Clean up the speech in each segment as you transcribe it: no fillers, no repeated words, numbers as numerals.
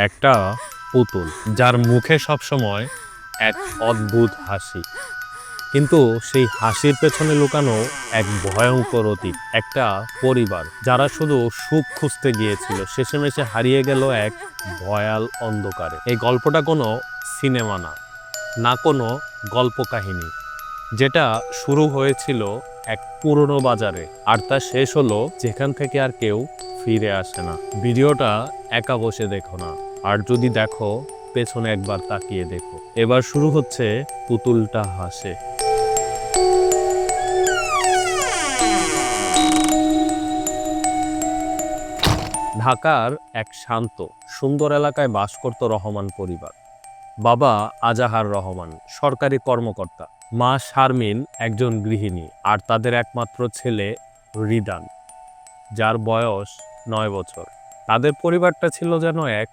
একটা পুতুল যার মুখে সবসময় এক অদ্ভুত হাসি, কিন্তু সেই হাসির পেছনে লুকানো এক ভয়ঙ্কর অতীত। একটা পরিবার যারা শুধু সুখ খুঁজতে গিয়েছিল, শেষমেশে হারিয়ে গেল এক ভয়াল অন্ধকারে। এই গল্পটা কোনো সিনেমা না, না কোনো গল্প কাহিনী, যেটা শুরু হয়েছিল এক পুরনো বাজারে আর তা শেষ হলো যেখান থেকে আর কেউ ফিরে আসে না। ভিডিওটা একা বসে দেখো না, আর যদি দেখো পেছনে একবার তাকিয়ে দেখো। এবার শুরু হচ্ছে পুতুলটা হাসে। ঢাকার এক শান্ত সুন্দর এলাকায় বাস করত রহমান পরিবার। বাবা আজাহার রহমান সরকারি কর্মকর্তা, মা শারমিন একজন গৃহিণী, আর তাদের একমাত্র ছেলে রিদান, যার বয়স 9 বছর। তাদের পরিবারটা ছিল যেন এক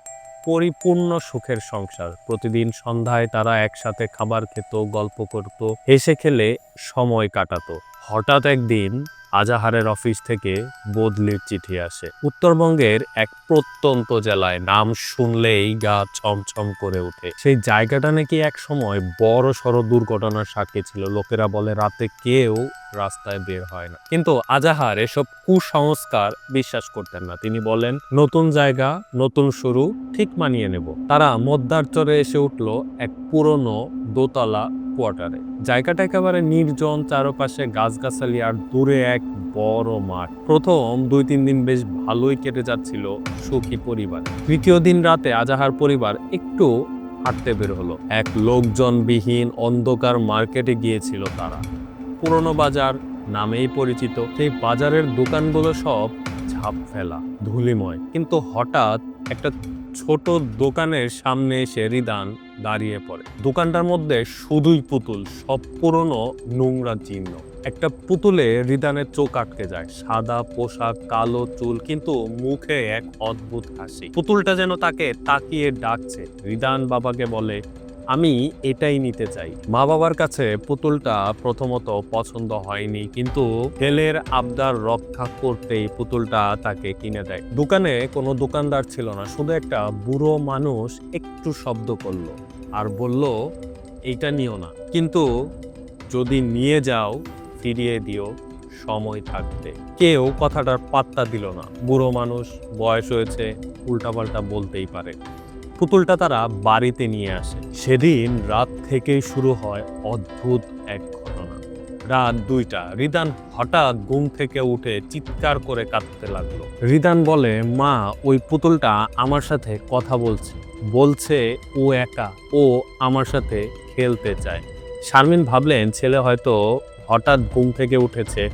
পরিপূর্ণ সুখের সংসার। প্রতিদিন সন্ধ্যায় তারা একসাথে খাবার খেত, গল্প করত, হেসে খেলে সময় কাটাতো। হঠাৎ একদিন আজাহারের অফিস থেকে বদলির চিঠি আসে। উত্তরবঙ্গের এক প্রত্যন্ত জেলায়, নাম শুনলেই গা ছমছম করে ওঠে। সেই জায়গাটা নাকি এক সময় বড় সড় দুর্ঘটনার সাক্ষী ছিল। লোকেরা বলে রাতে কেউ রাস্তায় বের হয় না, কিন্তু আজাহার এসব কুসংস্কার বিশ্বাস করতেন না। তিনি বলেন, নতুন জায়গা, নতুন শুরু, ঠিক মানিয়ে নেব। তারা মধ্যার্চরে এসে উঠল এক পুরনো দোতলা কোয়ার্টারে। জায়গাটা একেবারে নির্জন, চারপাশে গাছগাছালি আর দূরে এক বড় মাঠ। প্রথম 2-3 দিন বেশ ভালোই কেটে যাচ্ছিল সুখী পরিবার। তৃতীয় দিন রাতে আজাহার পরিবার একটু হাঁটতে বের হলো। এক লোকজনবিহীন অন্ধকার মার্কেটে গিয়েছিল তারা। পুরনো বাজার নামেই পরিচিত। সেই বাজারের দোকানগুলো সব ঝাঁপ ফেলা, ধুলিময়, কিন্তু হঠাৎ একটা ছোট দোকানের সামনে এসে রিদান দাঁড়িয়ে পড়ে। দোকানটার মধ্যে শুধুই পুতুল, সব পুরনো নোংরা চিহ্ন। একটা পুতুলে রিদানের চোখ আটকে যায়। সাদা পোশাক, কালো চুল, কিন্তু মুখে এক অদ্ভুত হাসি। পুতুলটা যেন তাকে তাকিয়ে ডাকছে। রিদান বাবাকে বলে, আমি এটাই নিতে চাই। মা বাবার কাছে পুতুলটা প্রথমত পছন্দ হয়নি, কিন্তু ছেলের আবদার রক্ষা করতেই পুতুলটা তাকে কিনে দেয়। দোকানে কোনো দোকানদার ছিল না, শুধু একটা বুড়ো মানুষ একটু শব্দ করলো আর বলল, এইটা নিও না, কিন্তু যদি নিয়ে যাও ফিরিয়ে দিও সময় থাকতে। কেউ কথাটার পাত্তা দিল না। বুড়ো মানুষ, বয়স হয়েছে, উল্টাপাল্টা বলতেই পারে। পুতুলটা তারা বাড়িতে নিয়ে আসে। সেদিন রাত থেকেই শুরু হয় অদ্ভুত এক ঘটনা। রাত 2টা, রিদান হঠাৎ ঘুম থেকে উঠে চিৎকার করে কাঁদতে লাগলো। রিদান বলে, মা, ওই পুতুলটা আমার সাথে কথা বলছে, বলছে ও একা, ও আমার সাথে খেলতে চায়। শারমিন ভাবলেন ছেলে হয়তো হঠাৎ ঘুম থেকে উঠেছে,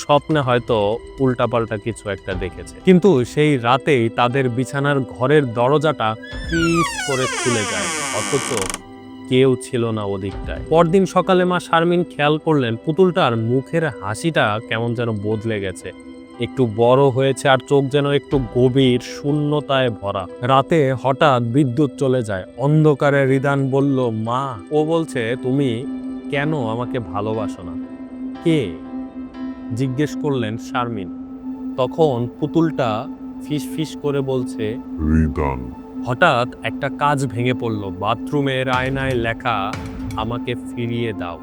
স্বপ্নে হয়তো উল্টাপাল্টা কিছু একটা দেখেছে। কিন্তু সেই রাতেই তাদের বিছানার ঘরের দরজাটা পিস করে খুলে যায়, অথচ কেউ ছিল না ওদিকটায়। পরদিন সকালে মা শারমিন খেয়াল করলেন পুতুলটার মুখের হাসিটা কেমন যেন বদলে গেছে, একটু বড় হয়েছে, আর চোখ যেন একটু গভীর শূন্যতায় ভরা। রাতে হঠাৎ বিদ্যুৎ চলে যায়। অন্ধকারে রিদান বলল, মা, ও বলছে তুমি কেন আমাকে ভালোবাসো না। কে? জিজ্ঞেস করলেন শারমিন। তখন পুতুলটা ফিস ফিস করে বলছে, রিদান। হঠাৎ একটা কাজ ভেঙে পড়ল। বাথরুমের আয়নায় লেখা, আমাকে ফিরিয়ে দাও।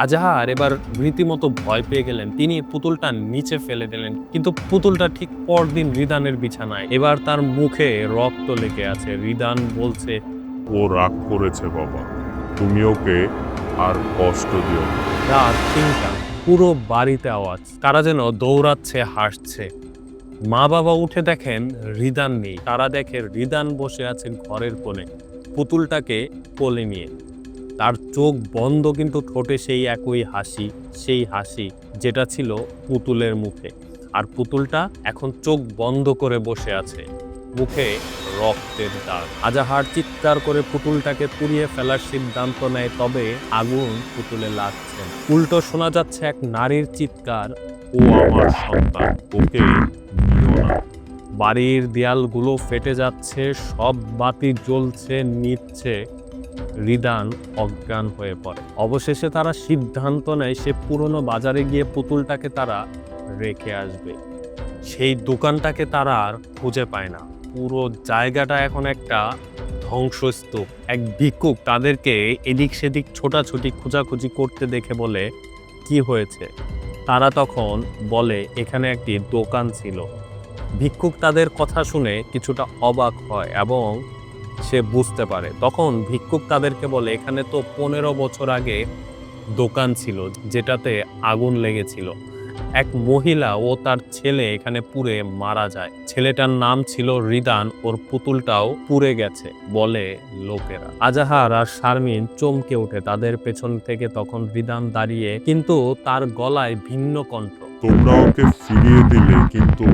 আজাহার এবার রীতিমতো ভয় পেয়ে গেলেন। তিনি পুতুলটা নিচে ফেলে দিলেন, কিন্তু পুতুলটা ঠিক পরদিন রিদানের বিছানায়। এবার তার মুখে রক্ত লেগে আছে। রিদান বলছে, ও রাগ করেছে বাবা, তুমি ওকে আর কষ্ট দিও না। রাত 3টা, পুরো বাড়িতে আওয়াজ, কারা যেন দৌড়াচ্ছে, হাসছে। মা বাবা উঠে দেখেন রিদান নেই। তারা দেখে রিদান বসে আছে ঘরের কোণে, পুতুলটাকে কোলে নিয়ে। তার চোখ বন্ধ, কিন্তু ঠোঁটে সেই একই হাসি, সেই হাসি যেটা ছিল পুতুলের মুখে। আর পুতুলটা এখন চোখ বন্ধ করে বসে আছে, মুখে রক্তের দাগ। আজাহার চিৎকার করে পুতুলটাকে পুড়িয়ে ফেলার সিদ্ধান্ত নেয়, তবে আগুন পুতুলে লাগছে না। উল্টো শোনা যাচ্ছে এক নারীর চিৎকার, ও আমার সন্তান, ওকে নিও না। বাড়ির দেয়ালগুলো ফেটে যাচ্ছে, সব বাতি জ্বলছে, নিচ্ছে। রিদান অজ্ঞান হয়ে পড়ে। অবশেষে তারা সিদ্ধান্ত নেয় সে পুরনো বাজারে গিয়ে পুতুলটাকে তারা রেখে আসবে। সেই দোকানটাকে তারা আর খুঁজে পায় না। পুরো জায়গাটা এখন একটা ধ্বংসস্তূপ। এক ভিক্ষুক তাদেরকে এদিক সেদিক ছোটাছুটি খোঁজাখুঁজি করতে দেখে বলে, কি হয়েছে? তারা তখন বলে এখানে একটি দোকান ছিল। ভিক্ষুক তাদের কথা শুনে কিছুটা অবাক হয় এবং সে বুঝতে পারে। তখন ভিক্ষুক তাদেরকে বলে এখানে তো 15 বছর আগে দোকান ছিল যেটাতে আগুন লেগেছিল। এক মহিলা ও তার ছেলে এখানে পুড়ে মারা যায়। ছেলেটার নাম ছিল রিদান, ওর পুতুলটাও পুড়ে গেছে বলে লোকেরা। আজাহার আর শারমিন চমকে ওঠে। তাদের পেছন থেকে তখন রিদান দাঁড়িয়ে, কিন্তু তার গলায় ভিন্ন কণ্ঠ। তোমরা ওকে ফিরিয়ে দিলে কিন্তু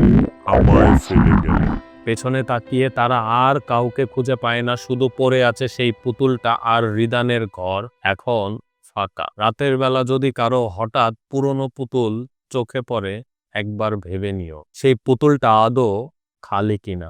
আমায় ফেলে গেলে। পেছনে তাকিয়ে তারা আর কাউকে খুঁজে পায় না, শুধু পড়ে আছে সেই পুতুলটা আর রিদানের ঘর এখন ফাঁকা। রাতের বেলা যদি কারো হঠাৎ পুরনো পুতুল চোখে পড়ে, একবার ভেবে নিও সেই পুতুলটা আদৌ খালি কিনা।